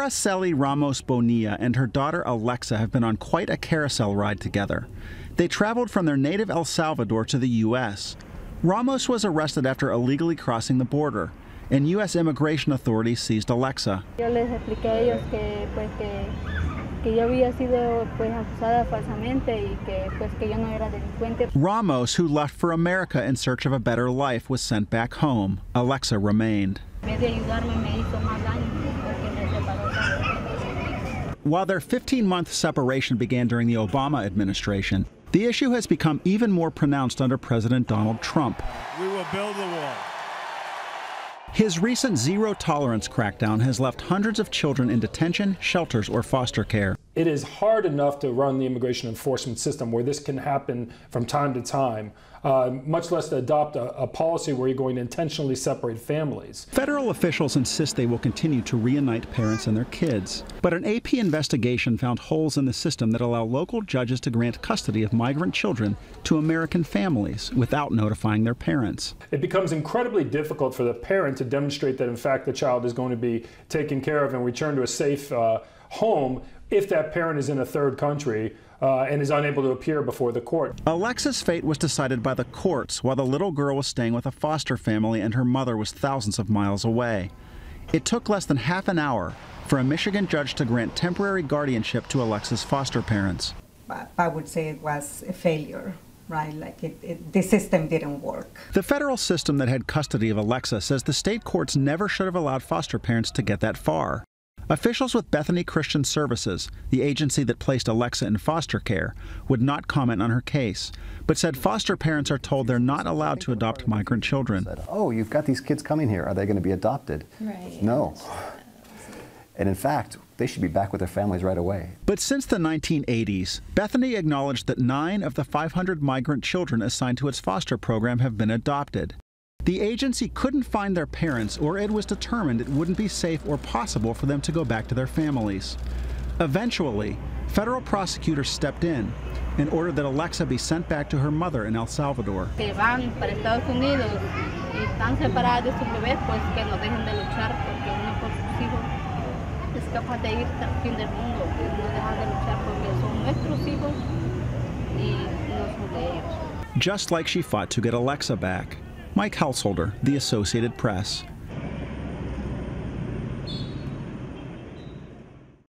Araceli Ramos Bonilla and her daughter Alexa have been on quite a carousel ride together. They traveled from their native El Salvador to the U.S. Ramos was arrested after illegally crossing the border, and U.S. immigration authorities seized Alexa. Yo les expliqué a ellos que yo había sido acusada falsamente y que yo no era delincuente. Ramos, who left for America in search of a better life, was sent back home. Alexa remained. While their 15-month separation began during the Obama administration, the issue has become even more pronounced under President Donald Trump. We will build the wall. His recent zero-tolerance crackdown has left hundreds of children in detention, shelters, or foster care. It is hard enough to run the immigration enforcement system where this can happen from time to time, much less to adopt a policy where you're going to intentionally separate families. Federal officials insist they will continue to reunite parents and their kids. But an AP investigation found holes in the system that allow local judges to grant custody of migrant children to American families without notifying their parents. It becomes incredibly difficult for the parent to demonstrate that, in fact, the child is going to be taken care of and returned to a safe home if that parent is in a third country and is unable to appear before the court. Alexa's fate was decided by the courts while the little girl was staying with a foster family and her mother was thousands of miles away. It took less than half an hour for a Michigan judge to grant temporary guardianship to Alexa's foster parents. I would say it was a failure. Right, like the system didn't work. The federal system that had custody of Alexa says the state courts never should have allowed foster parents to get that far. Officials with Bethany Christian Services, the agency that placed Alexa in foster care, would not comment on her case, but said foster parents are told they're not allowed to adopt migrant children. Oh, you've got these kids coming here. Are they going to be adopted? Right. No. And in fact, they should be back with their families right away. But since the 1980s, Bethany acknowledged that 9 of the 500 migrant children assigned to its foster program have been adopted. The agency couldn't find their parents, or it was determined it wouldn't be safe or possible for them to go back to their families. Eventually, federal prosecutors stepped in and ordered that Alexa be sent back to her mother in El Salvador. Que van para Estados Unidos y están separadas de sus bebés, pues que no dejen de luchar porque uno por sus hijos es capaz de ir hasta el fin del mundo, que no dejan de luchar porque son nuestros hijos y no son de ellos. Just like she fought to get Alexa back. Mike Householder, The Associated Press.